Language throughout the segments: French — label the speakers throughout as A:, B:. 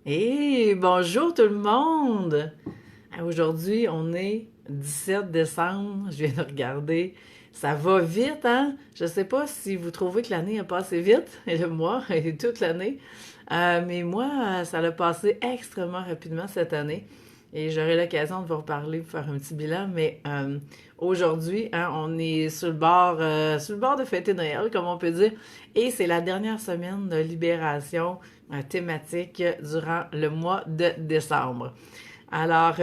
A: Hey, bonjour tout le monde! Aujourd'hui, on est 17 décembre, je viens de regarder. Ça va vite, hein? Je sais pas si vous trouvez que l'année a passé vite, et le mois, et toute l'année. Mais moi, ça l'a passé extrêmement rapidement cette année. Et j'aurai l'occasion de vous reparler, de faire un petit bilan. Mais aujourd'hui, hein, on est sur le bord de fêter Noël, comme on peut dire. Et c'est la dernière semaine de libération thématique durant le mois de décembre. Alors,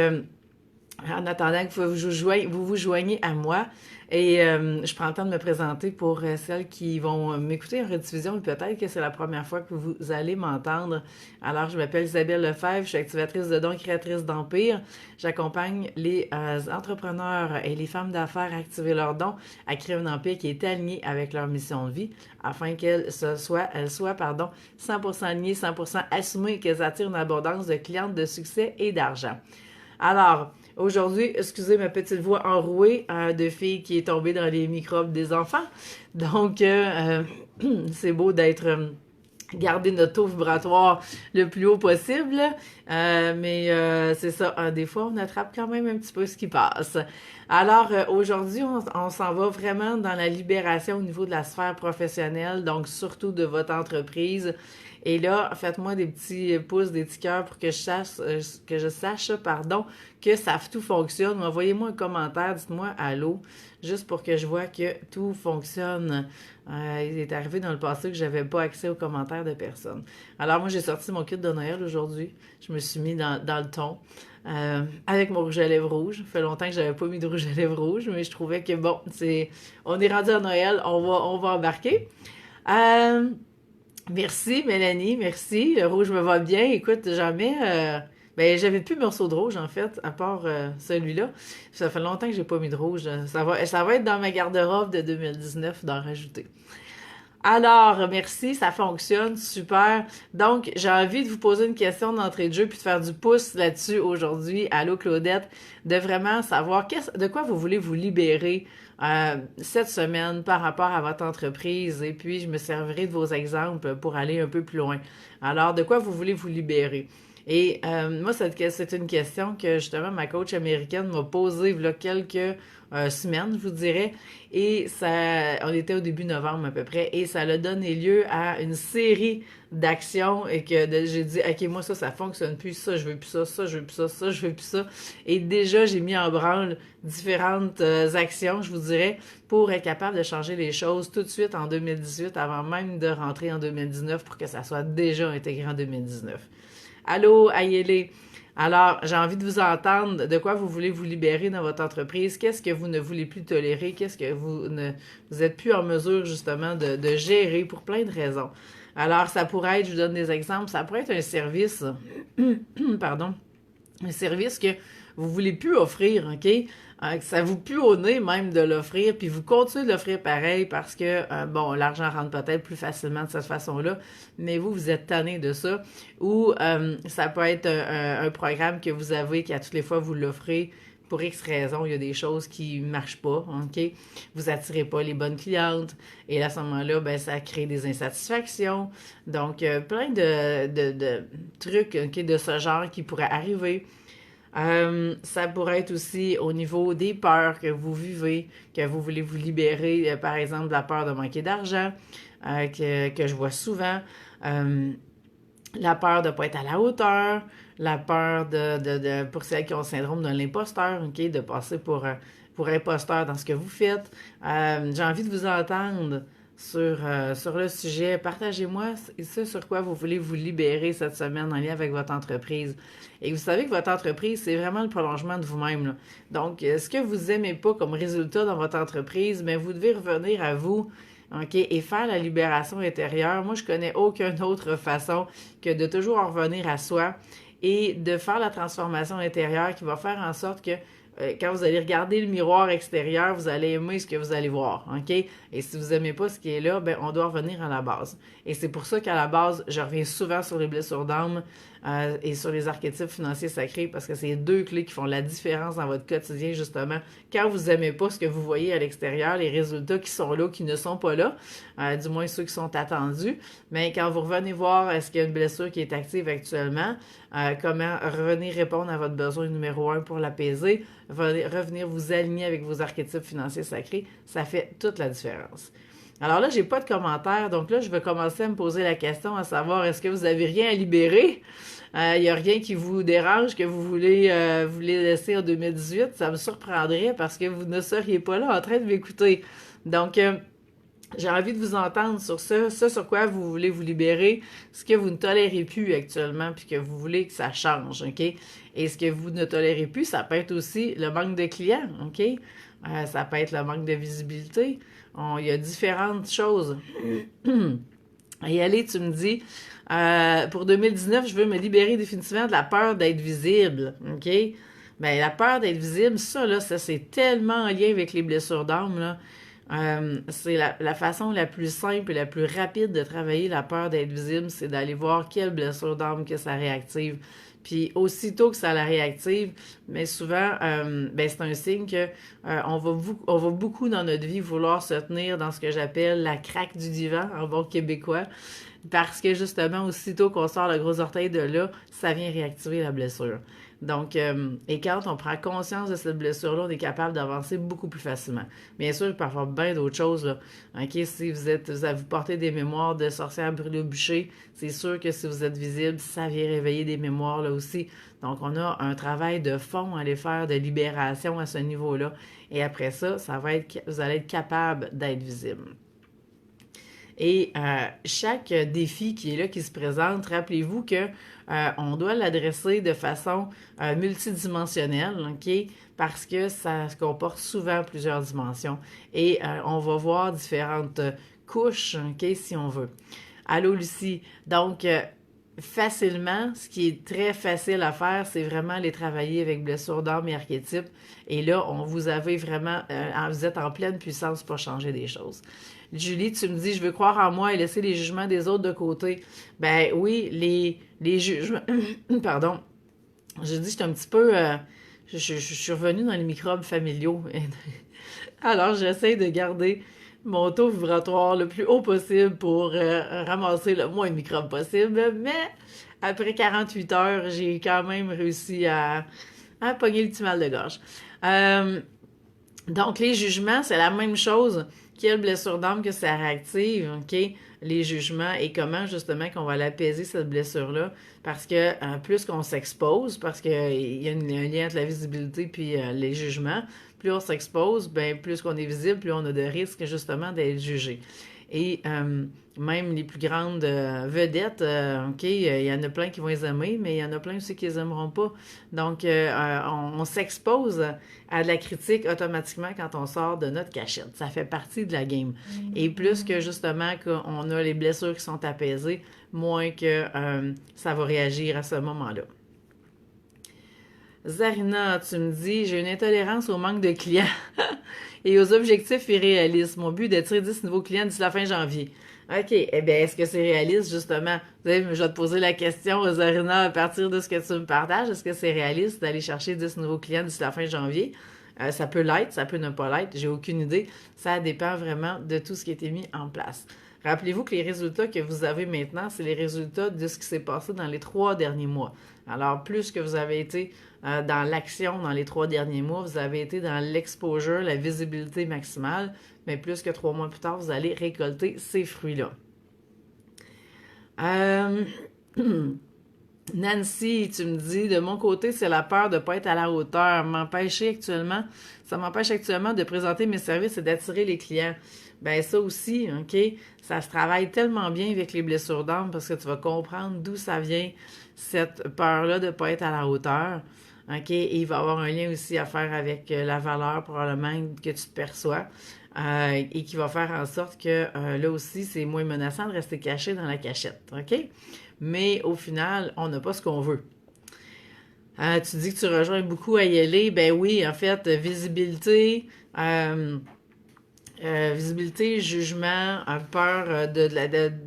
A: en attendant que vous vous joigniez à moi, et je prends le temps de me présenter pour celles qui vont m'écouter en rediffusion, et peut-être que c'est la première fois que vous allez m'entendre. Alors, je m'appelle Isabelle Lefebvre, je suis activatrice de dons, créatrice d'empire. J'accompagne les entrepreneurs et les femmes d'affaires à activer leurs dons, à créer un empire qui est aligné avec leur mission de vie, afin qu'elles soient 100% alignées, 100% assumées et qu'elles attirent une abondance de clientes, de succès et d'argent. Alors, aujourd'hui, excusez ma petite voix enrouée de fille qui est tombée dans les microbes des enfants. Donc, c'est beau d'être garder notre taux vibratoire le plus haut possible. Mais c'est ça, des fois, on attrape quand même un petit peu ce qui passe. Alors, aujourd'hui, on s'en va vraiment dans la libération au niveau de la sphère professionnelle, donc surtout de votre entreprise. Et là, faites-moi des petits pouces, des petits cœurs pour que je sache, pardon, que ça tout fonctionne. Envoyez-moi un commentaire, dites-moi allô, juste pour que je vois que tout fonctionne. Il est arrivé dans le passé que j'avais pas accès aux commentaires de personnes. Alors moi, j'ai sorti mon kit de Noël aujourd'hui. Je me suis mis dans le ton. Avec mon rouge à lèvres rouge. Ça fait longtemps que j'avais pas mis de rouge à lèvres rouge, mais je trouvais que bon, on est rendu à Noël, on va embarquer. Euh, Merci, Mélanie, merci. Le rouge me va bien. Écoute, ben, j'avais plus de morceaux de rouge, en fait, à part celui-là. Ça fait longtemps que j'ai pas mis de rouge. Ça va être dans ma garde-robe de 2019 d'en rajouter. Alors, merci, ça fonctionne, super. Donc, j'ai envie de vous poser une question d'entrée de jeu puis de faire du pouce là-dessus aujourd'hui. Allô, Claudette, de vraiment savoir de quoi vous voulez vous libérer cette semaine par rapport à votre entreprise. Et puis, je me servirai de vos exemples pour aller un peu plus loin. Alors, de quoi vous voulez vous libérer? Et moi, c'est une question que justement ma coach américaine m'a posée il y a quelques semaines, je vous dirais. Et ça, on était au début novembre à peu près, et ça a donné lieu à une série d'actions et j'ai dit, ok, moi ça fonctionne plus, ça je veux plus ça je veux plus ça je veux plus ça. Et déjà j'ai mis en branle différentes actions, je vous dirais, pour être capable de changer les choses tout de suite en 2018, avant même de rentrer en 2019 pour que ça soit déjà intégré en 2019. Allô, Ayélé. Alors, j'ai envie de vous entendre. De quoi vous voulez vous libérer dans votre entreprise? Qu'est-ce que vous ne voulez plus tolérer? Qu'est-ce que vous êtes plus en mesure, justement, de gérer pour plein de raisons? Alors, ça pourrait être, je vous donne des exemples, ça pourrait être un service, pardon, un service que vous voulez plus offrir, OK? Que ça vous pue au nez même de l'offrir, puis vous continuez de l'offrir pareil parce que, bon, l'argent rentre peut-être plus facilement de cette façon-là, mais vous êtes tanné de ça. Ou ça peut être un programme que vous avez, qui à toutes les fois vous l'offrez, pour X raisons, il y a des choses qui marchent pas, OK? Vous attirez pas les bonnes clientes, et à ce moment-là, ben, ça crée des insatisfactions. Donc, plein de trucs, OK, de ce genre qui pourraient arriver. Ça pourrait être aussi au niveau des peurs que vous vivez, que vous voulez vous libérer, par exemple, de la peur de manquer d'argent, que je vois souvent, la peur de ne pas être à la hauteur, la peur pour celles qui ont le syndrome de l'imposteur, ok, de passer pour imposteur dans ce que vous faites. J'ai envie de vous entendre sur le sujet. Partagez-moi ce sur quoi vous voulez vous libérer cette semaine en lien avec votre entreprise. Et vous savez que votre entreprise, c'est vraiment le prolongement de vous-même, là. Donc, ce que vous aimez pas comme résultat dans votre entreprise, mais vous devez revenir à vous, OK, et faire la libération intérieure. Moi, je connais aucune autre façon que de toujours en revenir à soi et de faire la transformation intérieure qui va faire en sorte que quand vous allez regarder le miroir extérieur, vous allez aimer ce que vous allez voir, OK? Et si vous aimez pas ce qui est là, ben on doit revenir à la base. Et c'est pour ça qu'à la base, je reviens souvent sur les blessures d'âme et sur les archétypes financiers sacrés, parce que c'est deux clés qui font la différence dans votre quotidien, justement. Quand vous aimez pas ce que vous voyez à l'extérieur, les résultats qui sont là, qui ne sont pas là, du moins ceux qui sont attendus, mais quand vous revenez voir est-ce qu'il y a une blessure qui est active actuellement, comment revenir répondre à votre besoin numéro 1 pour l'apaiser, revenir vous aligner avec vos archétypes financiers sacrés, ça fait toute la différence. Alors là, j'ai pas de commentaires, donc là, je vais commencer à me poser la question à savoir, est-ce que vous avez rien à libérer? Il n'y a rien qui vous dérange, que vous voulez laisser en 2018? Ça me surprendrait parce que vous ne seriez pas là en train de m'écouter. Donc, j'ai envie de vous entendre sur ça sur quoi vous voulez vous libérer, ce que vous ne tolérez plus actuellement, puis que vous voulez que ça change, OK? Et ce que vous ne tolérez plus, ça peut être aussi le manque de clients, OK? Ça peut être le manque de visibilité. Il y a différentes choses. Et allez, tu me dis, pour 2019, je veux me libérer définitivement de la peur d'être visible, OK? Ben, la peur d'être visible, ça c'est tellement en lien avec les blessures d'âme, là. C'est la façon la plus simple et la plus rapide de travailler la peur d'être visible, c'est d'aller voir quelle blessure d'âme que ça réactive. Puis aussitôt que ça la réactive, mais souvent, ben c'est un signe que on va beaucoup dans notre vie vouloir se tenir dans ce que j'appelle la craque du divan en bon québécois, parce que justement, aussitôt qu'on sort le gros orteil de là, ça vient réactiver la blessure. Donc, et quand on prend conscience de cette blessure-là, on est capable d'avancer beaucoup plus facilement. Bien sûr, il peut y avoir bien d'autres choses, là. OK, si vous portez des mémoires de sorcières brûlées au bûcher, c'est sûr que si vous êtes visible, ça vient réveiller des mémoires là aussi. Donc, on a un travail de fond à aller faire, de libération à ce niveau-là. Et après ça, vous allez être capable d'être visible. Et chaque défi qui est là, qui se présente, rappelez-vous que on doit l'adresser de façon multidimensionnelle, OK? Parce que ça comporte souvent plusieurs dimensions. Et on va voir différentes couches, OK, si on veut. Allô, Lucie. Donc, facilement, ce qui est très facile à faire, c'est vraiment aller travailler avec blessure d'âme et archétype. Et là, vous avez vraiment, vous êtes en pleine puissance pour changer des choses. Julie, tu me dis, je veux croire en moi et laisser les jugements des autres de côté. Ben oui, les jugements, pardon, je dis, je suis un petit peu, je suis revenue dans les microbes familiaux. Alors, j'essaie de garder mon taux vibratoire le plus haut possible pour ramasser le moins de microbes possible. Mais après 48 heures, j'ai quand même réussi à pogner le petit mal de gorge. Donc, les jugements, c'est la même chose. Quelle blessure d'âme que ça réactive, OK? Les jugements et comment, justement, qu'on va l'apaiser, cette blessure-là. Parce que plus qu'on s'expose, parce qu'il y a un lien entre la visibilité puis les jugements, plus on s'expose, ben plus qu'on est visible, plus on a de risques, justement, d'être jugé. Et même les plus grandes vedettes, OK, il y en a plein qui vont les aimer, mais il y en a plein aussi qui les aimeront pas. Donc, on s'expose à de la critique automatiquement quand on sort de notre cachette. Ça fait partie de la game. Et plus que, justement, qu'on a les blessures qui sont apaisées, moins que ça va réagir à ce moment-là. Zarina, tu me dis, j'ai une intolérance au manque de clients et aux objectifs irréalistes. Mon but est d'attirer 10 nouveaux clients d'ici la fin janvier. OK, eh bien, est-ce que c'est réaliste, justement? Vous savez, je vais te poser la question, Zarina, à partir de ce que tu me partages. Est-ce que c'est réaliste d'aller chercher 10 nouveaux clients d'ici la fin janvier? Ça peut l'être, ça peut ne pas l'être, j'ai aucune idée. Ça dépend vraiment de tout ce qui a été mis en place. Rappelez-vous que les résultats que vous avez maintenant, c'est les résultats de ce qui s'est passé dans les 3 derniers mois. Alors, plus que vous avez été dans l'action dans les 3 derniers mois, vous avez été dans l'exposure, la visibilité maximale, mais plus que 3 mois plus tard, vous allez récolter ces fruits-là. Nancy, tu me dis, de mon côté, c'est la peur de ne pas être à la hauteur. Ça m'empêche actuellement de présenter mes services et d'attirer les clients. Ben ça aussi, OK, ça se travaille tellement bien avec les blessures d'âme parce que tu vas comprendre d'où ça vient, cette peur-là de ne pas être à la hauteur. OK, et il va y avoir un lien aussi à faire avec la valeur probablement que tu te perçois et qui va faire en sorte que là aussi, c'est moins menaçant de rester caché dans la cachette. OK? Mais au final, on n'a pas ce qu'on veut. Tu dis que tu rejoins beaucoup à y aller. Ben oui, en fait, euh, visibilité, jugement, peur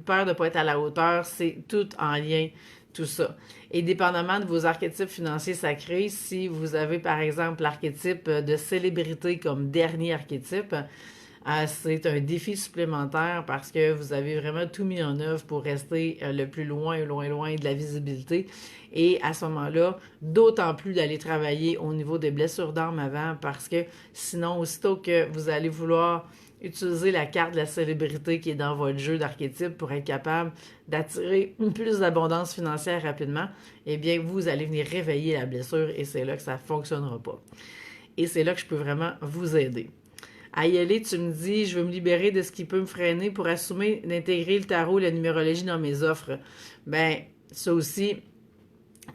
A: peur de pas être à la hauteur, c'est tout en lien, tout ça. Et dépendamment de vos archétypes financiers sacrés, si vous avez par exemple l'archétype de célébrité comme dernier archétype, c'est un défi supplémentaire parce que vous avez vraiment tout mis en œuvre pour rester le plus loin, loin, loin de la visibilité. Et à ce moment-là, d'autant plus d'aller travailler au niveau des blessures d'âme avant parce que sinon, aussitôt que vous allez vouloir utiliser la carte de la célébrité qui est dans votre jeu d'archétype pour être capable d'attirer plus d'abondance financière rapidement, eh bien, vous allez venir réveiller la blessure et c'est là que ça ne fonctionnera pas. Et c'est là que je peux vraiment vous aider. À y aller, tu me dis, je veux me libérer de ce qui peut me freiner pour assumer d'intégrer le tarot et la numérologie dans mes offres. Ben, ça aussi,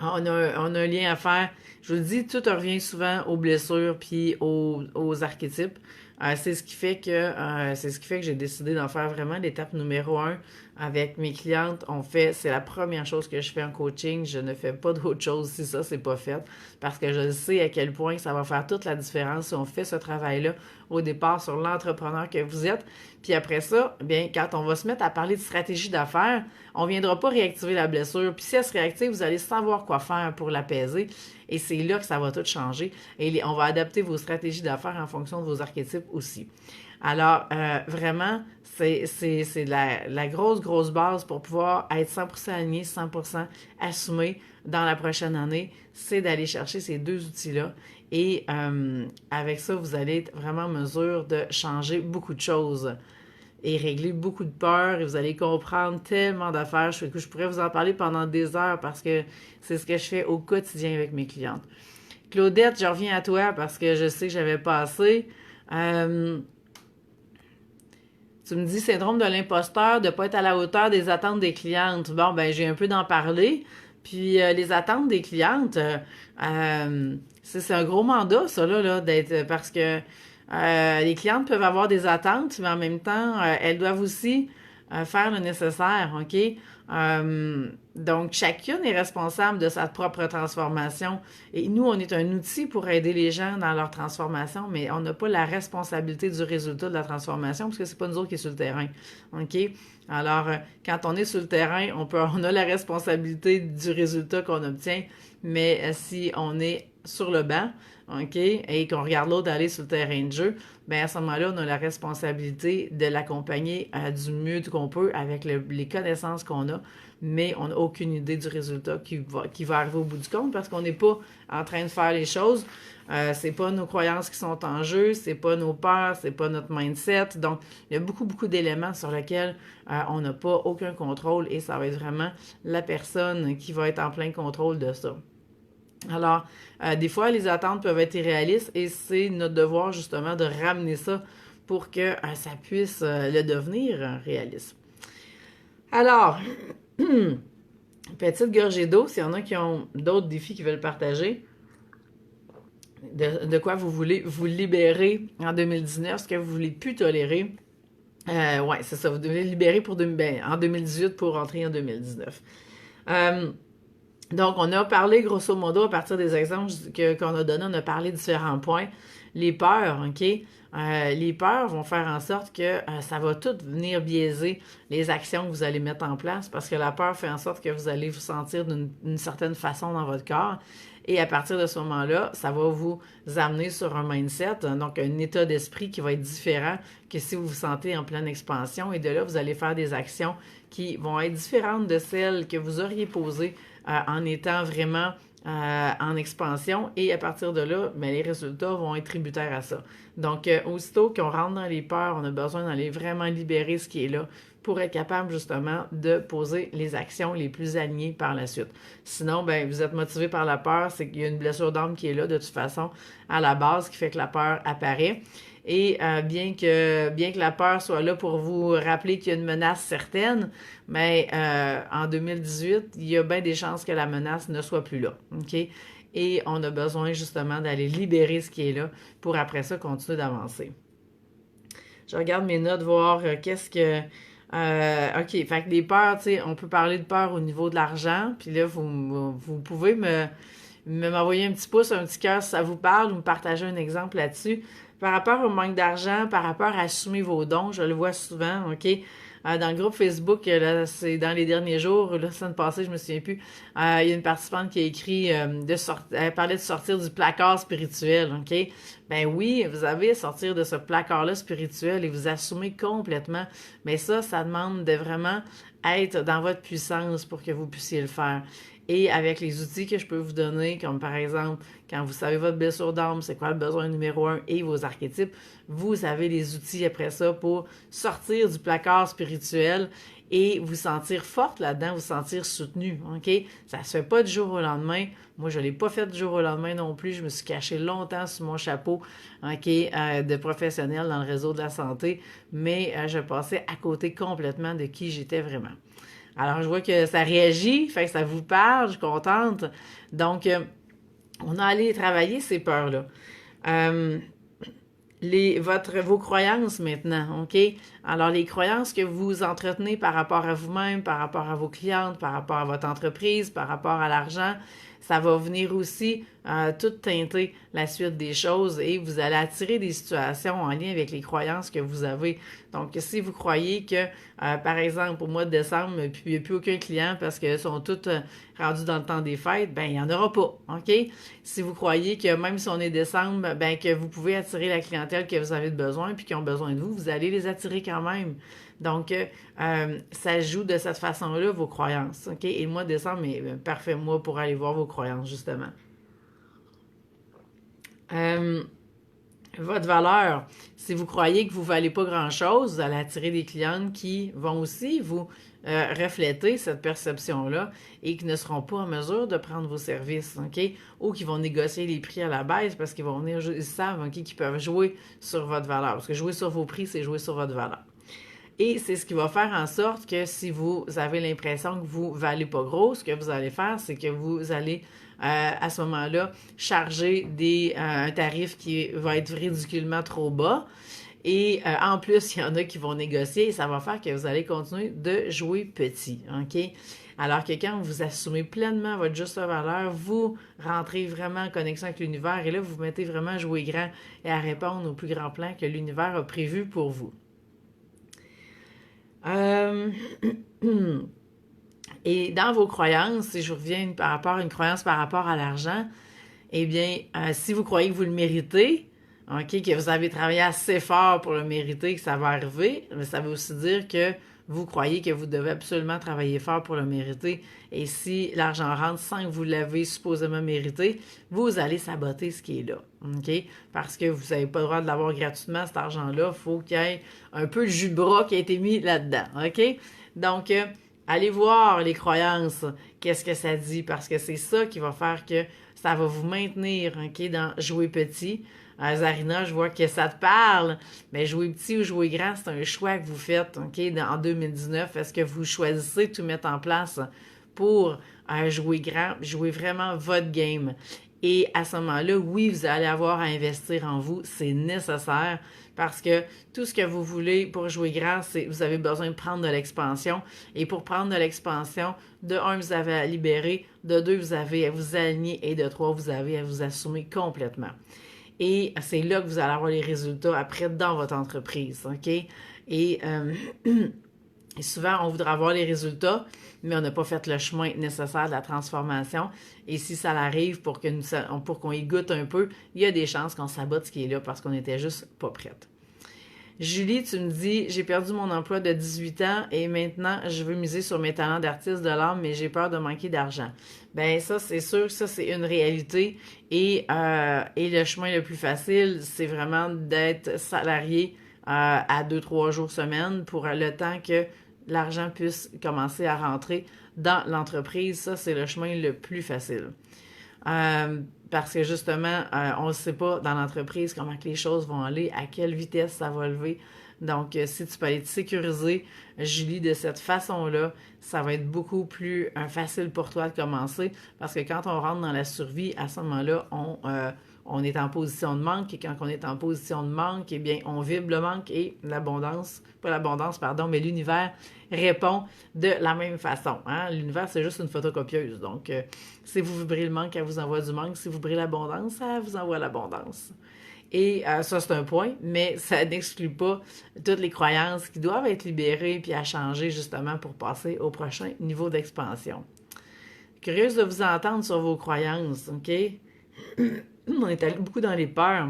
A: on a un lien à faire. Je vous le dis, tout revient souvent aux blessures puis aux archétypes. C'est ce qui fait que j'ai décidé d'en faire vraiment l'étape numéro 1 avec mes clientes. C'est la première chose que je fais en coaching. Je ne fais pas d'autre chose si ça c'est pas fait parce que je sais à quel point ça va faire toute la différence si on fait ce travail-là au départ sur l'entrepreneur que vous êtes. Puis après ça, bien, quand on va se mettre à parler de stratégie d'affaires, on ne viendra pas réactiver la blessure. Puis si elle se réactive, vous allez savoir quoi faire pour l'apaiser. Et c'est là que ça va tout changer. Et on va adapter vos stratégies d'affaires en fonction de vos archétypes aussi. Alors, vraiment, c'est la grosse, grosse base pour pouvoir être 100% aligné, 100% assumé dans la prochaine année, c'est d'aller chercher ces deux outils-là. Et avec ça, vous allez être vraiment en mesure de changer beaucoup de choses et régler beaucoup de peurs et vous allez comprendre tellement d'affaires. Je pourrais vous en parler pendant des heures parce que c'est ce que je fais au quotidien avec mes clientes. Claudette, je reviens à toi parce que je sais que j'avais pas assez. Tu me dis syndrome de l'imposteur, de ne pas être à la hauteur des attentes des clientes. Bon, ben j'ai un peu d'en parler. Puis les attentes des clientes, c'est un gros mandat, ça, là d'être parce que les clientes peuvent avoir des attentes, mais en même temps, elles doivent aussi faire le nécessaire, OK? Donc, chacune est responsable de sa propre transformation. Et nous, on est un outil pour aider les gens dans leur transformation, mais on n'a pas la responsabilité du résultat de la transformation parce que c'est pas nous autres qui est sur le terrain. OK? Alors, quand on est sur le terrain, on a la responsabilité du résultat qu'on obtient, mais si on est sur le banc, OK, et qu'on regarde l'autre aller sur le terrain de jeu, bien à ce moment-là, on a la responsabilité de l'accompagner du mieux qu'on peut avec les connaissances qu'on a, mais on n'a aucune idée du résultat qui va arriver au bout du compte parce qu'on n'est pas en train de faire les choses. C'est pas nos croyances qui sont en jeu, c'est pas nos peurs, c'est pas notre mindset. Donc, il y a beaucoup, beaucoup d'éléments sur lesquels on n'a pas aucun contrôle et ça va être vraiment la personne qui va être en plein contrôle de ça. Alors, des fois, les attentes peuvent être irréalistes et c'est notre devoir justement de ramener ça pour que ça puisse le devenir réaliste. Alors, petite gorgée d'eau, s'il y en a qui ont d'autres défis qu'ils veulent partager, de quoi vous voulez vous libérer en 2019, ce que vous voulez plus tolérer. Ouais, c'est ça, vous devez libérer en 2018 pour rentrer en 2019. Donc, on a parlé grosso modo à partir des exemples qu'on a donnés, on a parlé de différents points. Les peurs, OK? Les peurs vont faire en sorte que ça va tout venir biaiser les actions que vous allez mettre en place parce que la peur fait en sorte que vous allez vous sentir d'une certaine façon dans votre corps. Et à partir de ce moment-là, ça va vous amener sur un mindset, donc un état d'esprit qui va être différent que si vous vous sentez en pleine expansion. Et de là, vous allez faire des actions qui vont être différentes de celles que vous auriez posées en étant vraiment en expansion et à partir de là, bien, les résultats vont être tributaires à ça. Donc, aussitôt qu'on rentre dans les peurs, on a besoin d'aller vraiment libérer ce qui est là pour être capable justement de poser les actions les plus alignées par la suite. Sinon, ben vous êtes motivé par la peur, c'est qu'il y a une blessure d'âme qui est là de toute façon à la base qui fait que la peur apparaît. Et bien que la peur soit là pour vous rappeler qu'il y a une menace certaine, mais en 2018, il y a bien des chances que la menace ne soit plus là. OK? Et on a besoin justement d'aller libérer ce qui est là pour après ça continuer d'avancer. Je regarde mes notes, voir qu'est-ce que... OK, fait que les peurs, tu sais, on peut parler de peur au niveau de l'argent, puis là, vous pouvez m'envoyer un petit pouce, un petit cœur si ça vous parle, ou me partager un exemple là-dessus. Par rapport au manque d'argent, par rapport à assumer vos dons, je le vois souvent, OK? Dans le groupe Facebook, là, c'est dans les derniers jours, la semaine passée, je me souviens plus, il y a une participante qui a écrit elle parlait de sortir du placard spirituel, OK? Ben oui, vous avez à sortir de ce placard-là spirituel et vous assumez complètement. Mais ça demande de vraiment être dans votre puissance pour que vous puissiez le faire. Et avec les outils que je peux vous donner, comme par exemple, quand vous savez votre blessure d'âme, c'est quoi le besoin numéro 1 et vos archétypes, vous avez les outils après ça pour sortir du placard spirituel et vous sentir forte là-dedans, vous sentir soutenue, OK? Ça se fait pas du jour au lendemain. Moi, je l'ai pas fait du jour au lendemain non plus. Je me suis cachée longtemps sous mon chapeau, OK, de professionnel dans le réseau de la santé, mais je passais à côté complètement de qui j'étais vraiment. Alors, je vois que ça réagit, fait que ça vous parle, je suis contente. Donc, on a allé travailler ces peurs-là. Vos croyances maintenant, OK? Alors, les croyances que vous entretenez par rapport à vous-même, par rapport à vos clientes, par rapport à votre entreprise, par rapport à l'argent, ça va venir aussi tout teinter la suite des choses et vous allez attirer des situations en lien avec les croyances que vous avez. Donc, si vous croyez que, par exemple, au mois de décembre, il n'y a plus aucun client parce qu'ils sont tous rendus dans le temps des fêtes, ben il n'y en aura pas, OK? Si vous croyez que même si on est décembre, ben que vous pouvez attirer la clientèle que vous avez besoin puis qui ont besoin de vous, vous allez les attirer quand même. Donc, ça joue de cette façon-là vos croyances, OK? Et le mois de décembre est un parfait mois pour aller voir vos croyances, justement. Votre valeur, si vous croyez que vous ne valez pas grand-chose, vous allez attirer des clientes qui vont aussi vous refléter cette perception-là et qui ne seront pas en mesure de prendre vos services, OK? Ou qui vont négocier les prix à la baisse parce qu'ils vont venir, ils savent, OK, qu'ils peuvent jouer sur votre valeur. Parce que jouer sur vos prix, c'est jouer sur votre valeur. Et c'est ce qui va faire en sorte que si vous avez l'impression que vous ne valez pas gros, ce que vous allez faire, c'est que vous allez, à ce moment-là, charger un tarif qui va être ridiculement trop bas. Et en plus, il y en a qui vont négocier et ça va faire que vous allez continuer de jouer petit, OK? Alors que quand vous assumez pleinement votre juste valeur, vous rentrez vraiment en connexion avec l'univers et là, vous vous mettez vraiment à jouer grand et à répondre aux plus grands plans que l'univers a prévus pour vous. Et dans vos croyances, si je reviens par rapport à une croyance par rapport à l'argent, eh bien, si vous croyez que vous le méritez, OK, que vous avez travaillé assez fort pour le mériter, que ça va arriver, mais ça veut aussi dire que vous croyez que vous devez absolument travailler fort pour le mériter. Et si l'argent rentre sans que vous l'avez supposément mérité, vous allez saboter ce qui est là. OK? Parce que vous n'avez pas le droit de l'avoir gratuitement, cet argent-là. Il faut qu'il y ait un peu de jus de bras qui a été mis là-dedans. OK? Donc, allez voir les croyances. Qu'est-ce que ça dit? Parce que c'est ça qui va faire que ça va vous maintenir, OK, dans jouer petit. Zarina, je vois que ça te parle, mais jouer petit ou jouer grand, c'est un choix que vous faites, OK, en 2019. Est-ce que vous choisissez de tout mettre en place pour jouer grand, jouer vraiment votre game? Et à ce moment-là, oui, vous allez avoir à investir en vous, c'est nécessaire parce que tout ce que vous voulez pour jouer grand, c'est vous avez besoin de prendre de l'expansion. Et pour prendre de l'expansion, de 1, vous avez à libérer, de 2, vous avez à vous aligner et de 3, vous avez à vous assumer complètement. Et c'est là que vous allez avoir les résultats après dans votre entreprise, OK? Et souvent, on voudra avoir les résultats, mais on n'a pas fait le chemin nécessaire de la transformation. Et si ça arrive pour qu'on y goûte un peu, il y a des chances qu'on sabote ce qui est là parce qu'on n'était juste pas prête. Julie, tu me dis, j'ai perdu mon emploi de 18 ans et maintenant, je veux miser sur mes talents d'artiste de l'art, mais j'ai peur de manquer d'argent. Ben ça, c'est sûr, ça, c'est une réalité. Et le chemin le plus facile, c'est vraiment d'être salarié à 2-3 jours semaine pour le temps que l'argent puisse commencer à rentrer dans l'entreprise. Ça, c'est le chemin le plus facile. Parce que justement, on ne sait pas dans l'entreprise comment que les choses vont aller, à quelle vitesse ça va lever. Donc, si tu peux aller te sécuriser, Julie, de cette façon-là, ça va être beaucoup plus facile pour toi de commencer parce que quand on rentre dans la survie, à ce moment-là, on est en position de manque, et quand on est en position de manque, eh bien, on vibre le manque et l'abondance, pas l'abondance, pardon, mais l'univers répond de la même façon. Hein? L'univers, c'est juste une photocopieuse. Donc, si vous vibrez le manque, elle vous envoie du manque. Si vous vibrez l'abondance, elle vous envoie l'abondance. Et ça, c'est un point, mais ça n'exclut pas toutes les croyances qui doivent être libérées puis à changer justement pour passer au prochain niveau d'expansion. Curieuse de vous entendre sur vos croyances, OK? On est allé beaucoup dans les peurs,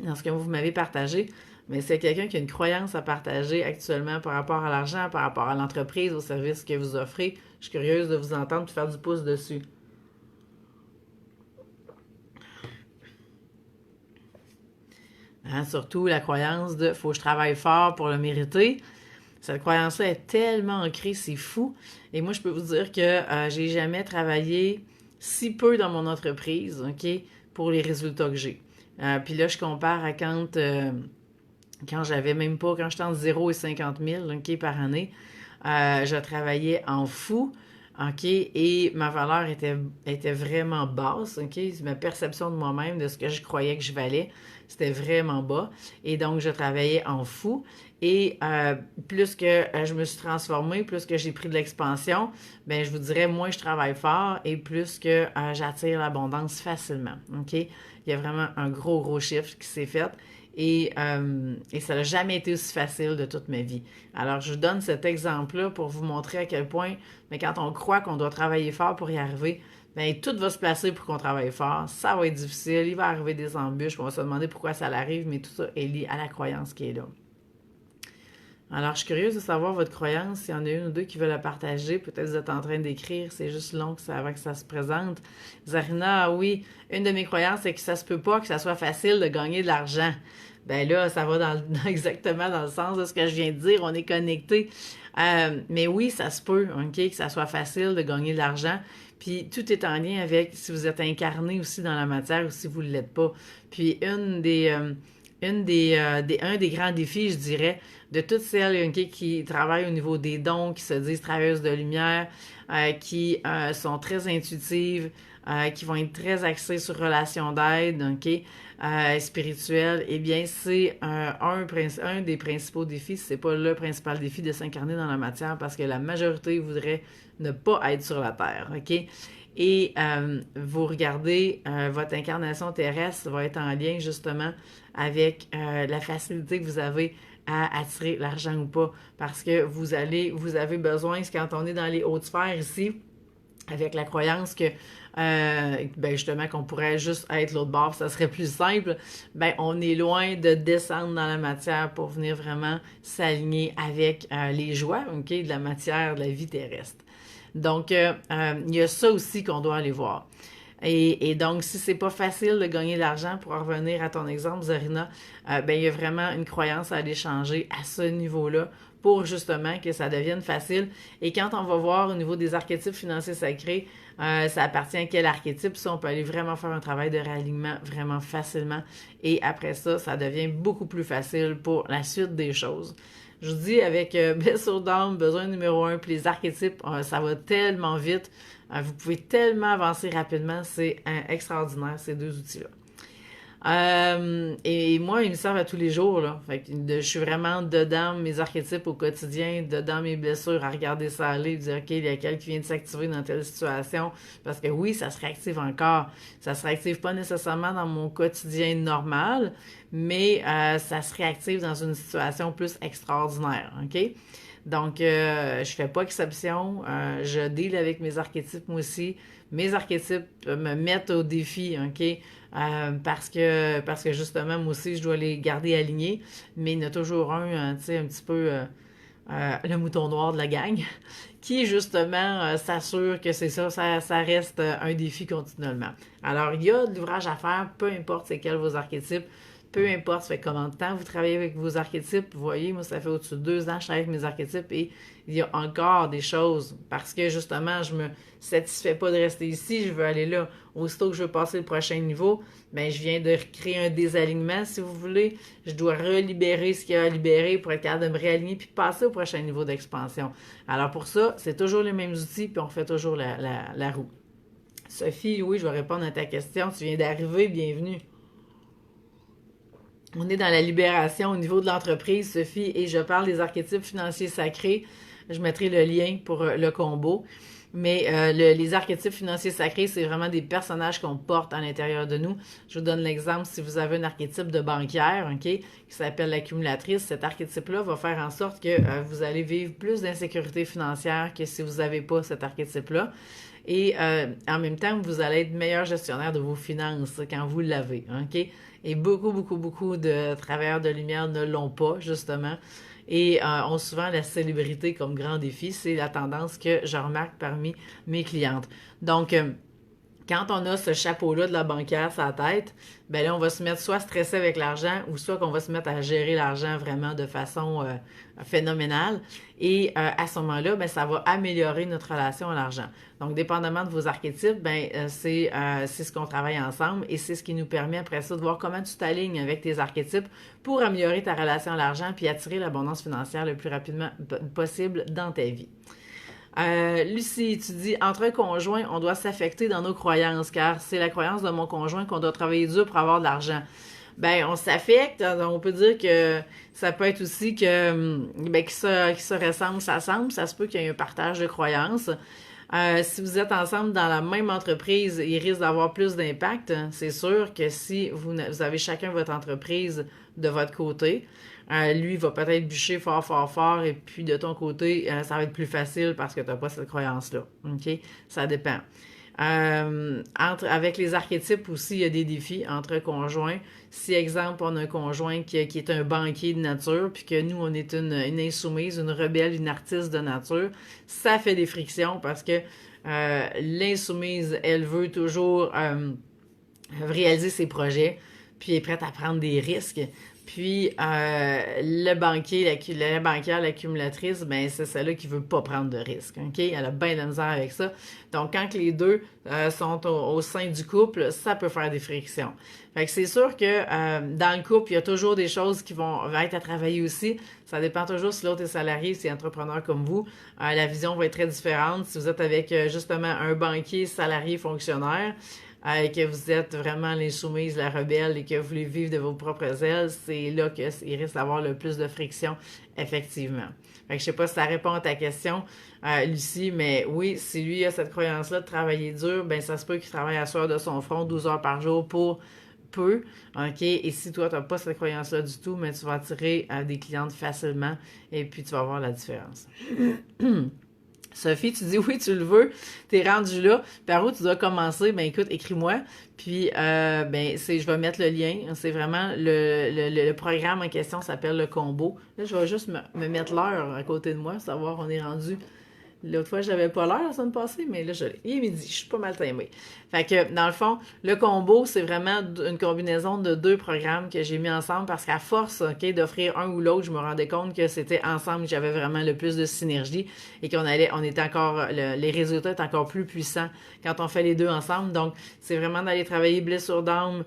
A: dans ce que vous m'avez partagé, mais c'est quelqu'un qui a une croyance à partager actuellement par rapport à l'argent, par rapport à l'entreprise, au service que vous offrez. Je suis curieuse de vous entendre et faire du pouce dessus. Hein, surtout la croyance de faut que je travaille fort pour le mériter. Cette croyance-là est tellement ancrée, c'est fou. Et moi, je peux vous dire que j'ai jamais travaillé si peu dans mon entreprise, OK, pour les résultats que j'ai. Puis là, je compare à quand j'avais même pas, quand j'étais entre 0 et 50 000, OK, par année, je travaillais en fou, OK, et ma valeur était vraiment basse, OK, ma perception de moi-même, de ce que je croyais que je valais, c'était vraiment bas, et donc je travaillais en fou, et plus que je me suis transformée, plus que j'ai pris de l'expansion, ben je vous dirais, moins je travaille fort, et plus que j'attire l'abondance facilement, OK, il y a vraiment un gros chiffre qui s'est fait, et ça n'a jamais été aussi facile de toute ma vie. Alors, je vous donne cet exemple-là pour vous montrer à quel point, mais quand on croit qu'on doit travailler fort pour y arriver, bien, tout va se placer pour qu'on travaille fort. Ça va être difficile, il va arriver des embûches, on va se demander pourquoi ça arrive, mais tout ça est lié à la croyance qui est là. Alors, je suis curieuse de savoir votre croyance. S'il y en a une ou deux qui veulent la partager, peut-être que vous êtes en train d'écrire, c'est juste long avant que ça se présente. Zarina, oui, une de mes croyances, c'est que ça se peut pas que ça soit facile de gagner de l'argent. Ben là, ça va exactement dans le sens de ce que je viens de dire, on est connecté. Mais oui, ça se peut, OK, que ça soit facile de gagner de l'argent. Puis tout est en lien avec si vous êtes incarné aussi dans la matière ou si vous ne l'êtes pas. Puis un des grands défis, je dirais, de toutes celles qui travaillent au niveau des dons, qui se disent travailleuses de lumière, qui sont très intuitives, qui vont être très axées sur relations d'aide, spirituelles, eh bien, c'est un des principaux défis, c'est pas le principal défi de s'incarner dans la matière parce que la majorité voudrait ne pas être sur la Terre, OK? Et vous regardez, votre incarnation terrestre va être en lien justement avec la facilité que vous avez à attirer l'argent ou pas. Parce que vous avez besoin, quand on est dans les hautes sphères ici, avec la croyance que ben justement qu'on pourrait juste être l'autre bord, ça serait plus simple, ben on est loin de descendre dans la matière pour venir vraiment s'aligner avec les joies, OK, de la matière, de la vie terrestre. Donc, il y a ça aussi qu'on doit aller voir. Et donc, si c'est pas facile de gagner de l'argent, pour en revenir à ton exemple, Zarina, ben il y a vraiment une croyance à aller changer à ce niveau-là pour justement que ça devienne facile. Et quand on va voir au niveau des archétypes financiers sacrés, ça appartient à quel archétype, ça, on peut aller vraiment faire un travail de réalignement vraiment facilement. Et après ça, ça devient beaucoup plus facile pour la suite des choses. Je vous dis, avec blessure d'âme, besoin numéro 1, puis les archétypes, ça va tellement vite. Vous pouvez tellement avancer rapidement. C'est extraordinaire, ces deux outils-là. Et moi, ils me servent à tous les jours, là. Fait que je suis vraiment dedans mes archétypes au quotidien, dedans mes blessures, à regarder ça aller, dire, OK, il y a quelqu'un qui vient de s'activer dans telle situation. Parce que oui, ça se réactive encore. Ça se réactive pas nécessairement dans mon quotidien normal, mais ça se réactive dans une situation plus extraordinaire, OK? Donc, je fais pas exception. Je deal avec mes archétypes, moi aussi. Mes archétypes me mettent au défi, OK? Parce que justement, moi aussi, je dois les garder alignés. Mais il y en a toujours un, tu sais, un petit peu le mouton noir de la gang, qui justement s'assure que c'est ça, ça reste un défi continuellement. Alors, il y a de l'ouvrage à faire, peu importe c'est quel vos archétypes. Peu importe, ça fait combien de temps vous travaillez avec vos archétypes. Vous voyez, moi, ça fait au-dessus de 2 ans que je travaille avec mes archétypes et il y a encore des choses parce que justement, je me satisfais pas de rester ici, je veux aller là. Aussitôt que je veux passer le prochain niveau, ben je viens de créer un désalignement, si vous voulez. Je dois relibérer ce qu'il y a à libérer pour être capable de me réaligner puis passer au prochain niveau d'expansion. Alors pour ça, c'est toujours les mêmes outils puis on fait toujours la roue. Sophie, oui, je vais répondre à ta question. Tu viens d'arriver, bienvenue. On est dans la libération au niveau de l'entreprise, Sophie, et je parle des archétypes financiers sacrés. Je mettrai le lien pour le combo. Mais les archétypes financiers sacrés, c'est vraiment des personnages qu'on porte à l'intérieur de nous. Je vous donne l'exemple, si vous avez un archétype de banquière, ok, qui s'appelle l'accumulatrice, cet archétype-là va faire en sorte que vous allez vivre plus d'insécurité financière que si vous n'avez pas cet archétype-là. Et en même temps, vous allez être meilleur gestionnaire de vos finances quand vous l'avez, ok? Et beaucoup, beaucoup, beaucoup de travailleurs de lumière ne l'ont pas, justement, et ont souvent la célébrité comme grand défi. C'est la tendance que je remarque parmi mes clientes. Donc, quand on a ce chapeau-là de la banquière sur la tête, ben là, on va se mettre soit à stresser avec l'argent ou soit qu'on va se mettre à gérer l'argent vraiment de façon phénoménale. Et à ce moment-là, ben, ça va améliorer notre relation à l'argent. Donc, dépendamment de vos archétypes, ben, c'est ce qu'on travaille ensemble et c'est ce qui nous permet après ça de voir comment tu t'alignes avec tes archétypes pour améliorer ta relation à l'argent puis attirer l'abondance financière le plus rapidement possible dans ta vie. Lucie, tu dis, entre conjoints, on doit s'affecter dans nos croyances, car c'est la croyance de mon conjoint qu'on doit travailler dur pour avoir de l'argent. Ben, on s'affecte, on peut dire que ça peut être aussi que, ben, qui se ressemble, s'assemble, ça se peut qu'il y ait un partage de croyances. Si vous êtes ensemble dans la même entreprise, il risque d'avoir plus d'impact. C'est sûr que si vous avez chacun votre entreprise de votre côté, lui va peut-être bûcher fort, fort, fort, et puis de ton côté, ça va être plus facile parce que tu n'as pas cette croyance-là. OK? Ça dépend. Avec les archétypes aussi, il y a des défis entre conjoints. Si, exemple, on a un conjoint qui est un banquier de nature, puis que nous, on est une insoumise, une rebelle, une artiste de nature, ça fait des frictions parce que l'insoumise, elle veut toujours réaliser ses projets, puis est prête à prendre des risques. Puis le banquier, la banquière, l'accumulatrice, ben c'est celle-là qui veut pas prendre de risques. OK? Elle a bien de la misère avec ça. Donc, quand les deux sont au sein du couple, ça peut faire des frictions. Fait que c'est sûr que dans le couple, il y a toujours des choses qui vont être à travailler aussi. Ça dépend toujours si l'autre est salarié, si est entrepreneur comme vous. La vision va être très différente. Si vous êtes avec justement un banquier, salarié, fonctionnaire, que vous êtes vraiment l'insoumise, la rebelle et que vous voulez vivre de vos propres ailes, c'est là qu'il risque d'avoir le plus de friction, effectivement. Fait que je sais pas si ça répond à ta question, Lucie, mais oui, si lui a cette croyance-là de travailler dur, ben ça se peut qu'il travaille à soir de son front 12 heures par jour pour peu, OK? Et si toi, tu n'as pas cette croyance-là du tout, mais tu vas attirer des clientes facilement et puis tu vas voir la différence. Sophie, tu dis oui, tu le veux, t'es rendu là. Par où tu dois commencer? Ben écoute, écris-moi. Puis je vais mettre le lien. C'est vraiment le programme en question s'appelle le combo. Là, je vais juste me mettre l'heure à côté de moi, savoir on est rendu. L'autre fois, j'avais pas l'heure la semaine passée, mais là, il est midi, je suis pas mal timée. Fait que, dans le fond, le combo, c'est vraiment une combinaison de deux programmes que j'ai mis ensemble parce qu'à force, OK, d'offrir un ou l'autre, je me rendais compte que c'était ensemble que j'avais vraiment le plus de synergie et on était encore, les résultats étaient encore plus puissants quand on fait les deux ensemble. Donc, c'est vraiment d'aller travailler blessure d'âme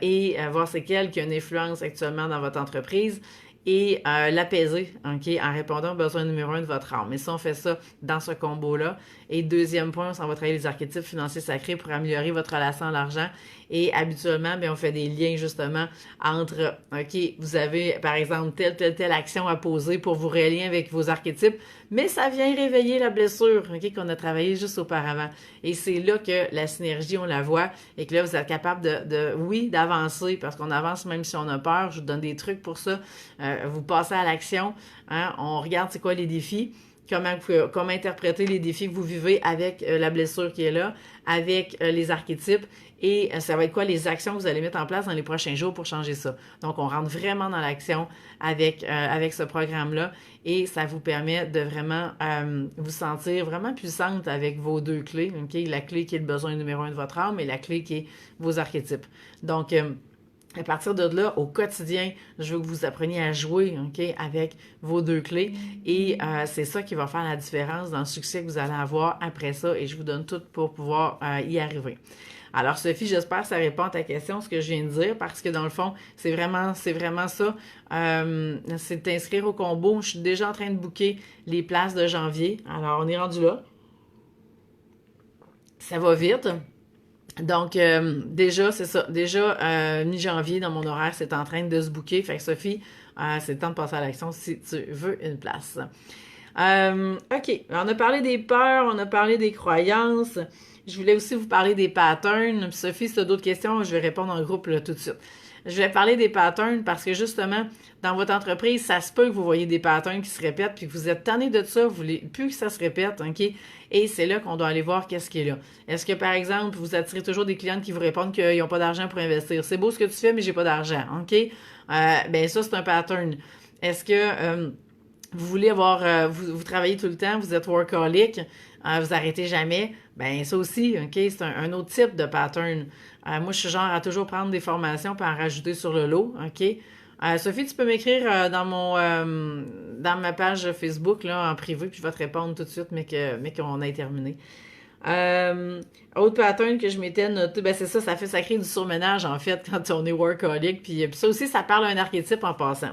A: et voir c'est quelle qui a une influence actuellement dans votre entreprise et l'apaiser, OK, en répondant aux besoins numéro 1 de votre âme. Et ça, on fait ça dans ce combo-là. Et deuxième point, on va travailler les archétypes financiers sacrés pour améliorer votre relation à l'argent. Et habituellement, bien, on fait des liens justement entre, OK, vous avez par exemple telle action à poser pour vous relier avec vos archétypes, mais ça vient réveiller la blessure, OK, qu'on a travaillé juste auparavant. Et c'est là que la synergie, on la voit et que là, vous êtes capable oui, d'avancer parce qu'on avance même si on a peur. Je vous donne des trucs pour ça. Vous passez à l'action, hein, on regarde c'est quoi les défis. Comment interpréter les défis que vous vivez avec la blessure qui est là, avec les archétypes et ça va être quoi les actions que vous allez mettre en place dans les prochains jours pour changer ça. Donc, on rentre vraiment dans l'action avec ce programme-là et ça vous permet de vraiment vous sentir vraiment puissante avec vos deux clés. Okay? La clé qui est le besoin numéro 1 de votre âme et la clé qui est vos archétypes. Donc, à partir de là, au quotidien, je veux que vous appreniez à jouer, OK, avec vos deux clés. Et c'est ça qui va faire la différence dans le succès que vous allez avoir après ça. Et je vous donne tout pour pouvoir y arriver. Alors, Sophie, j'espère que ça répond à ta question, ce que je viens de dire, parce que dans le fond, c'est vraiment ça. C'est de t'inscrire au combo. Je suis déjà en train de booker les places de janvier. Alors, on est rendu là. ça va vite. Donc, déjà, c'est ça. Déjà, mi-janvier, dans mon horaire, c'est en train de se booker. Fait que Sophie, c'est le temps de passer à l'action si tu veux une place. OK. On a parlé des peurs, on a parlé des croyances. Je voulais aussi vous parler des patterns. Sophie, si tu as d'autres questions, je vais répondre en groupe là, tout de suite. Je vais parler des patterns parce que justement, dans votre entreprise, ça se peut que vous voyez des patterns qui se répètent puis que vous êtes tanné de ça, vous voulez plus que ça se répète, OK? Et c'est là qu'on doit aller voir qu'est-ce qui est là. Est-ce que, par exemple, vous attirez toujours des clientes qui vous répondent qu'ils n'ont pas d'argent pour investir? C'est beau ce que tu fais, mais j'ai pas d'argent, OK? Ben ça, c'est un pattern. Est-ce que vous voulez avoir, vous travaillez tout le temps, vous êtes workaholic, vous arrêtez jamais, ben ça aussi, OK, c'est un autre type de pattern. Moi, je suis genre à toujours prendre des formations pour en rajouter sur le lot, OK? Sophie, tu peux m'écrire dans ma page Facebook là, en privé, puis je vais te répondre tout de suite, mais qu'on ait terminé. Autre pattern que je m'étais noté, ben c'est ça, ça crée du surménage en fait quand on est workaholic, puis ça aussi, ça parle d'un archétype en passant.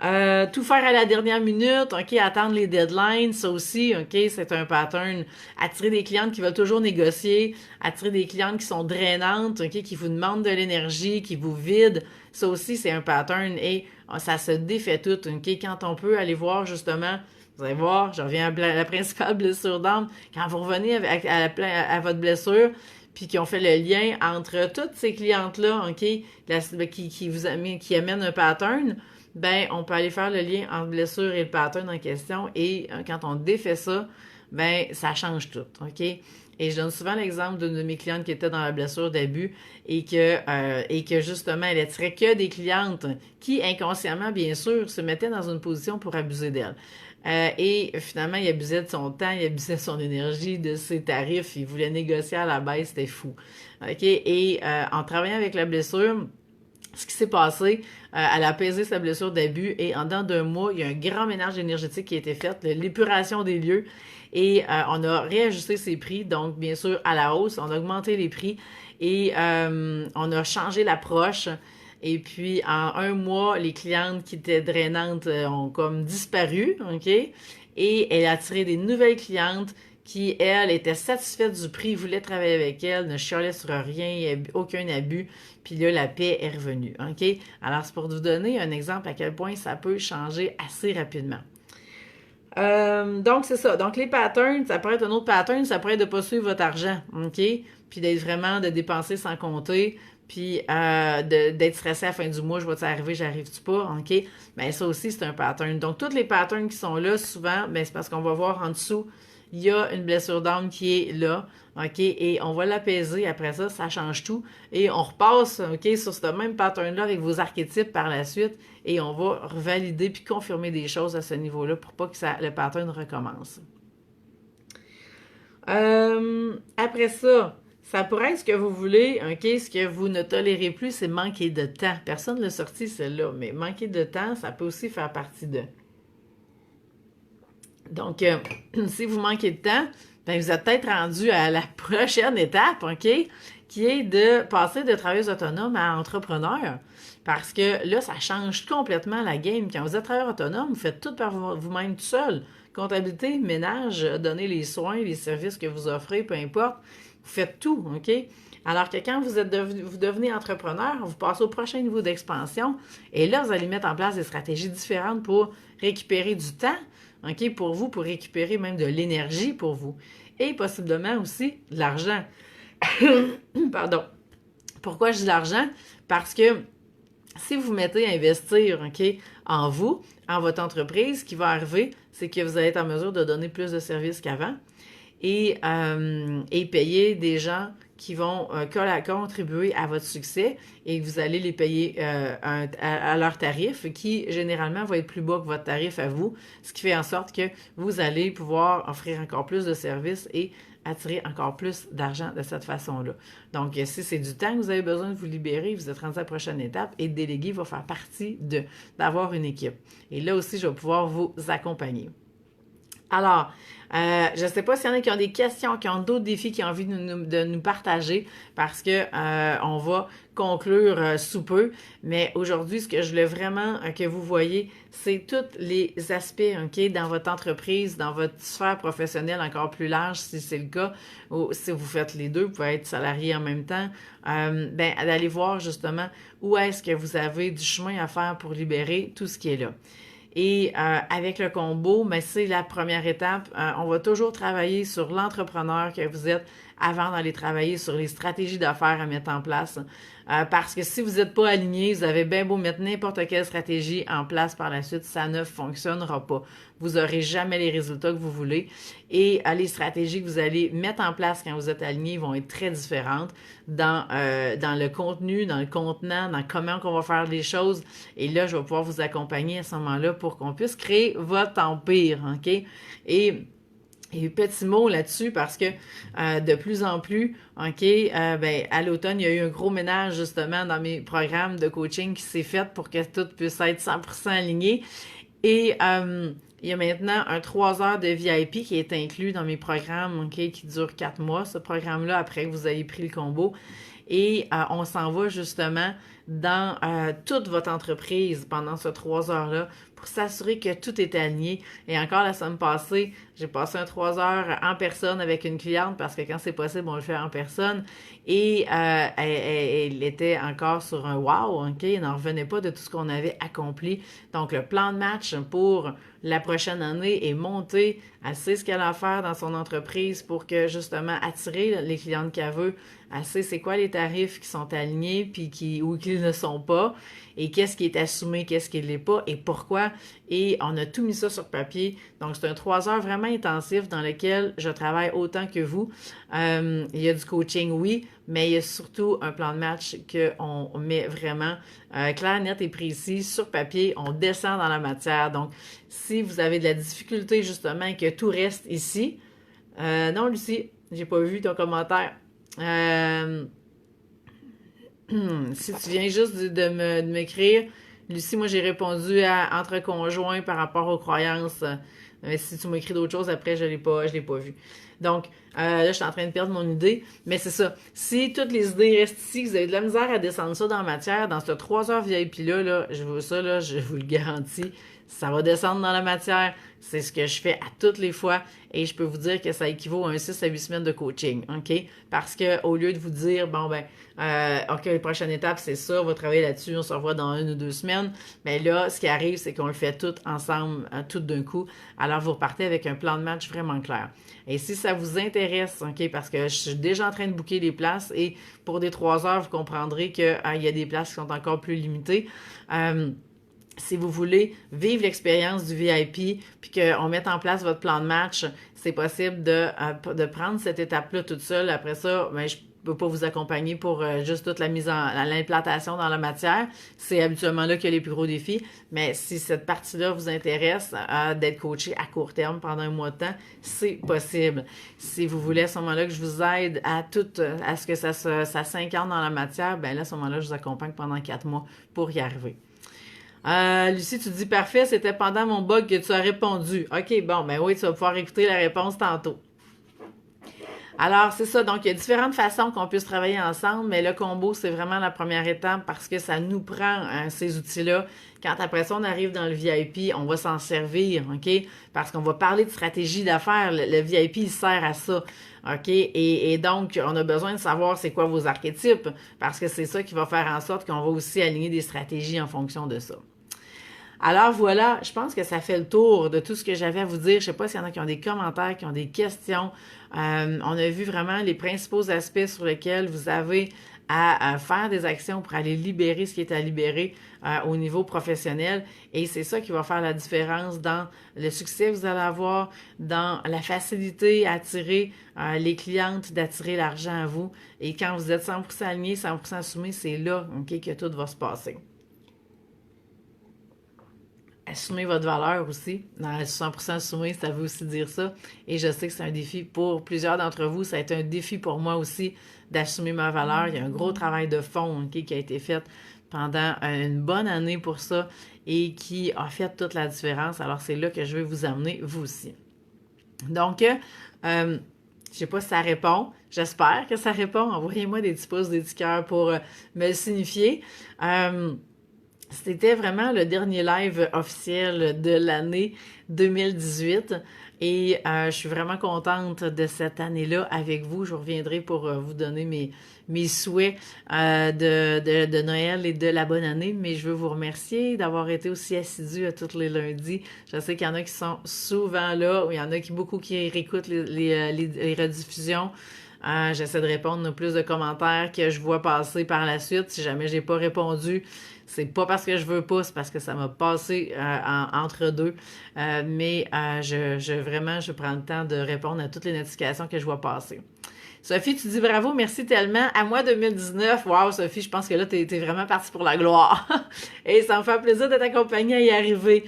A: Tout faire à la dernière minute, OK, attendre les deadlines, ça aussi, OK, c'est un pattern. Attirer des clientes qui veulent toujours négocier, attirer des clientes qui sont drainantes, OK, qui vous demandent de l'énergie, qui vous vident, ça aussi, c'est un pattern et ça se défait tout, OK, quand on peut aller voir justement, vous allez voir, je reviens à la principale blessure d'âme, quand vous revenez à votre blessure, puis qui ont fait le lien entre toutes ces clientes-là, OK, qui amènent un pattern, ben on peut aller faire le lien entre blessure et le pattern en question et quand on défait ça, ben ça change tout, OK? Et je donne souvent l'exemple d'une de mes clientes qui était dans la blessure d'abus et que justement, elle attirait que des clientes qui, inconsciemment, bien sûr, se mettaient dans une position pour abuser d'elle. Et finalement, il abusait de son temps, il abusait de son énergie, de ses tarifs, il voulait négocier à la baisse, c'était fou. OK? Et en travaillant avec la blessure, ce qui s'est passé, elle a apaisé sa blessure d'abus et en dedans d'un mois, il y a un grand ménage énergétique qui a été fait, l'épuration des lieux et on a réajusté ses prix, donc bien sûr à la hausse, on a augmenté les prix et on a changé l'approche et puis en un mois, les clientes qui étaient drainantes ont comme disparu, OK? Et elle a attiré des nouvelles clientes qui, elle, était satisfaite du prix, voulait travailler avec elle, ne chialait sur rien, aucun abus, puis là, la paix est revenue, OK? Alors, c'est pour vous donner un exemple à quel point ça peut changer assez rapidement. Donc, c'est ça. Donc, les patterns, ça pourrait être un autre pattern, ça pourrait être de ne pas suivre votre argent, OK? Puis d'être vraiment, de dépenser sans compter, puis d'être stressé à la fin du mois, je vais-tu arriver, j'arrive-tu pas, OK? Bien, ça aussi, c'est un pattern. Donc, tous les patterns qui sont là, souvent, bien, c'est parce qu'on va voir en dessous, il y a une blessure d'âme qui est là, OK? Et on va l'apaiser. Après ça, ça change tout. Et on repasse, OK, sur ce même pattern-là avec vos archétypes par la suite. Et on va valider puis confirmer des choses à ce niveau-là pour pas que le pattern recommence. Après ça pourrait être ce que vous voulez, OK? Ce que vous ne tolérez plus, c'est manquer de temps. Personne ne l'a sorti, celle-là, mais manquer de temps, ça peut aussi faire partie de. Donc, si vous manquez de temps, ben vous êtes peut-être rendu à la prochaine étape, OK? Qui est de passer de travailleuse autonome à entrepreneur. Parce que là, ça change complètement la game. Quand vous êtes travailleur autonome, vous faites tout par vous-même tout seul. Comptabilité, ménage, donner les soins, les services que vous offrez, peu importe. Vous faites tout, OK? Alors que quand vous devenez entrepreneur, vous passez au prochain niveau d'expansion et là, vous allez mettre en place des stratégies différentes pour récupérer du temps, OK, pour vous, pour récupérer même de l'énergie pour vous et possiblement aussi de l'argent. Pardon. Pourquoi je dis l'argent? Parce que si vous mettez à investir, OK, en vous, en votre entreprise, ce qui va arriver, c'est que vous allez être en mesure de donner plus de services qu'avant et payer des gens qui vont contribuer à votre succès et vous allez les payer à leur tarif qui, généralement, va être plus bas que votre tarif à vous, ce qui fait en sorte que vous allez pouvoir offrir encore plus de services et attirer encore plus d'argent de cette façon-là. Donc, si c'est du temps que vous avez besoin de vous libérer, vous êtes rendu à la prochaine étape et déléguer va faire partie d'avoir une équipe. Et là aussi, je vais pouvoir vous accompagner. Alors, je ne sais pas s'il y en a qui ont des questions, qui ont d'autres défis, qui ont envie de nous partager, parce que on va conclure sous peu. Mais aujourd'hui, ce que je voulais vraiment que vous voyez, c'est tous les aspects, OK, dans votre entreprise, dans votre sphère professionnelle encore plus large, si c'est le cas, ou si vous faites les deux, vous pouvez être salarié en même temps, d'aller voir justement où est-ce que vous avez du chemin à faire pour libérer tout ce qui est là. Et avec le combo, mais c'est la première étape. On va toujours travailler sur l'entrepreneur que vous êtes avant d'aller travailler sur les stratégies d'affaires à mettre en place. Parce que si vous n'êtes pas aligné, vous avez bien beau mettre n'importe quelle stratégie en place par la suite, ça ne fonctionnera pas. Vous n'aurez jamais les résultats que vous voulez. Et les stratégies que vous allez mettre en place quand vous êtes aligné vont être très différentes dans le contenu, dans le contenant, dans comment on va faire les choses. Et là, je vais pouvoir vous accompagner à ce moment-là pour qu'on puisse créer votre empire, OK? Et petit mot là-dessus parce que de plus en plus, OK, à l'automne, il y a eu un gros ménage justement dans mes programmes de coaching qui s'est fait pour que tout puisse être 100% aligné. Et il y a maintenant un 3 heures de VIP qui est inclus dans mes programmes, OK, qui dure 4 mois, ce programme-là, après que vous ayez pris le combo. Et on s'en va justement dans toute votre entreprise pendant ce 3 heures-là pour s'assurer que tout est aligné. Et encore la semaine passée, j'ai passé un 3 heures en personne avec une cliente parce que quand c'est possible, on le fait en personne. Et elle était encore sur un wow, OK? Elle n'en revenait pas de tout ce qu'on avait accompli. Donc, le plan de match pour la prochaine année est monté. Elle sait ce qu'elle a à faire dans son entreprise pour que, justement, attirer les clientes qu'elle veut. Elle sait c'est quoi les tarifs qui sont alignés puis ou qui ne sont pas. Et qu'est-ce qui est assumé, qu'est-ce qui ne l'est pas et pourquoi. Et on a tout mis ça sur papier. Donc, c'est un 3 heures vraiment intensif dans lequel je travaille autant que vous. Il y a du coaching, oui, mais il y a surtout un plan de match qu'on met vraiment clair, net et précis sur papier. On descend dans la matière. Donc, si vous avez de la difficulté justement et que tout reste ici, non, Lucie, j'ai pas vu ton commentaire. Si tu viens juste de m'écrire, Lucie, moi j'ai répondu à entre conjoints par rapport aux croyances. Si tu m'écris d'autres choses, après je l'ai pas vu. Donc, là, je suis en train de perdre mon idée. Mais c'est ça. Si toutes les idées restent ici, vous avez de la misère à descendre ça dans la matière, dans ce 3 heures VIP-là, je vous le garantis, ça va descendre dans la matière. C'est ce que je fais à toutes les fois. Et je peux vous dire que ça équivaut à un 6 à 8 semaines de coaching. OK? Parce que au lieu de vous dire, OK, la prochaine étape, c'est ça, on va travailler là-dessus, on se revoit dans 1 ou 2 semaines. Mais là, ce qui arrive, c'est qu'on le fait tout ensemble, tout d'un coup. Alors, vous repartez avec un plan de match vraiment clair. Et si ça vous intéresse, OK, parce que je suis déjà en train de booker des places et pour des 3 heures, vous comprendrez qu'il y a des places qui sont encore plus limitées. Si vous voulez vivre l'expérience du VIP puis qu'on mette en place votre plan de match, c'est possible de prendre cette étape-là toute seule. Après ça, je peux pas vous accompagner pour juste toute la mise à l'implantation dans la matière. C'est habituellement là qu'il y a les plus gros défis. Mais si cette partie-là vous intéresse, d'être coaché à court terme pendant un mois de temps, c'est possible. Si vous voulez à ce moment-là que je vous aide à ce que ça s'incarne dans la matière, là, à ce moment-là, je vous accompagne pendant 4 mois pour y arriver. Lucie, tu dis parfait, c'était pendant mon bug que tu as répondu. OK, bon, oui, tu vas pouvoir écouter la réponse tantôt. Alors, c'est ça. Donc, il y a différentes façons qu'on puisse travailler ensemble, mais le combo, c'est vraiment la première étape parce que ça nous prend ces outils-là. Quand après ça, on arrive dans le VIP, on va s'en servir, OK? Parce qu'on va parler de stratégie d'affaires. Le VIP, il sert à ça, OK? Et donc, on a besoin de savoir c'est quoi vos archétypes parce que c'est ça qui va faire en sorte qu'on va aussi aligner des stratégies en fonction de ça. Alors voilà, je pense que ça fait le tour de tout ce que j'avais à vous dire. Je sais pas s'il y en a qui ont des commentaires, qui ont des questions. On a vu vraiment les principaux aspects sur lesquels vous avez à faire des actions pour aller libérer ce qui est à libérer au niveau professionnel. Et c'est ça qui va faire la différence dans le succès que vous allez avoir, dans la facilité à attirer les clientes, d'attirer l'argent à vous. Et quand vous êtes 100% aligné, 100% assumé, c'est là, OK, que tout va se passer. Assumez votre valeur aussi. Dans 100% assumé, ça veut aussi dire ça. Et je sais que c'est un défi pour plusieurs d'entre vous. Ça a été un défi pour moi aussi d'assumer ma valeur. Il y a un gros travail de fond, OK, qui a été fait pendant une bonne année pour ça et qui a fait toute la différence. Alors, c'est là que je vais vous amener, vous aussi. Donc, je sais pas si ça répond. J'espère que ça répond. Envoyez-moi des petits pouces, des petits cœurs pour me le signifier. C'était vraiment le dernier live officiel de l'année 2018 et je suis vraiment contente de cette année-là avec vous. Je reviendrai pour vous donner mes souhaits de Noël et de la bonne année, mais je veux vous remercier d'avoir été aussi assidus à tous les lundis. Je sais qu'il y en a qui sont souvent là, ou il y en a beaucoup qui réécoutent les rediffusions. J'essaie de répondre à plus de commentaires que je vois passer par la suite. Si jamais j'ai pas répondu, c'est pas parce que je veux pas, c'est parce que ça m'a passé entre deux. Vraiment, je prends le temps de répondre à toutes les notifications que je vois passer. Sophie, tu dis bravo, merci tellement. À moi 2019. Wow, Sophie, je pense que là, t'es vraiment partie pour la gloire. Et ça me fait plaisir de t'accompagner à y arriver.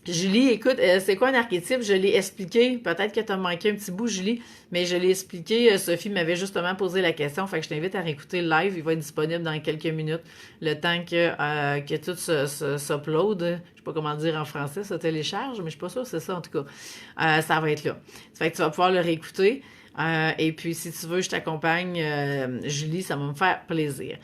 A: Julie, écoute, c'est quoi un archétype? Je l'ai expliqué. Peut-être que tu as manqué un petit bout, Julie, mais je l'ai expliqué. Sophie m'avait justement posé la question. Fait que je t'invite à réécouter le live. Il va être disponible dans quelques minutes. Le temps que tout s'upload. Je sais pas comment dire en français, ça télécharge, mais je suis pas sûre que c'est ça en tout cas. Ça va être là. Ça fait que tu vas pouvoir le réécouter. Et puis, si tu veux, je t'accompagne, Julie, ça va me faire plaisir.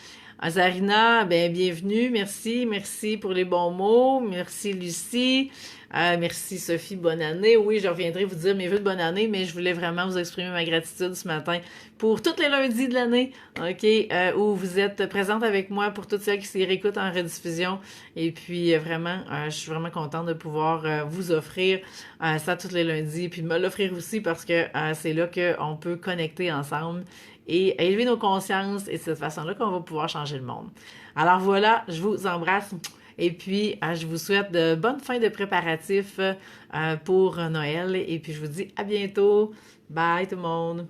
A: Zarina, ben bienvenue, merci pour les bons mots, merci Lucie, merci Sophie, bonne année. Oui, je reviendrai vous dire mes vœux de bonne année, mais je voulais vraiment vous exprimer ma gratitude ce matin pour tous les lundis de l'année, ok, où vous êtes présente avec moi, pour toutes celles qui s'y réécoutent en rediffusion. Et puis vraiment, je suis vraiment contente de pouvoir vous offrir ça tous les lundis, puis de me l'offrir aussi parce que c'est là qu'on peut connecter ensemble et élever nos consciences, et c'est de cette façon-là qu'on va pouvoir changer le monde. Alors voilà, je vous embrasse et puis je vous souhaite de bonnes fins de préparatifs pour Noël et puis je vous dis à bientôt. Bye tout le monde!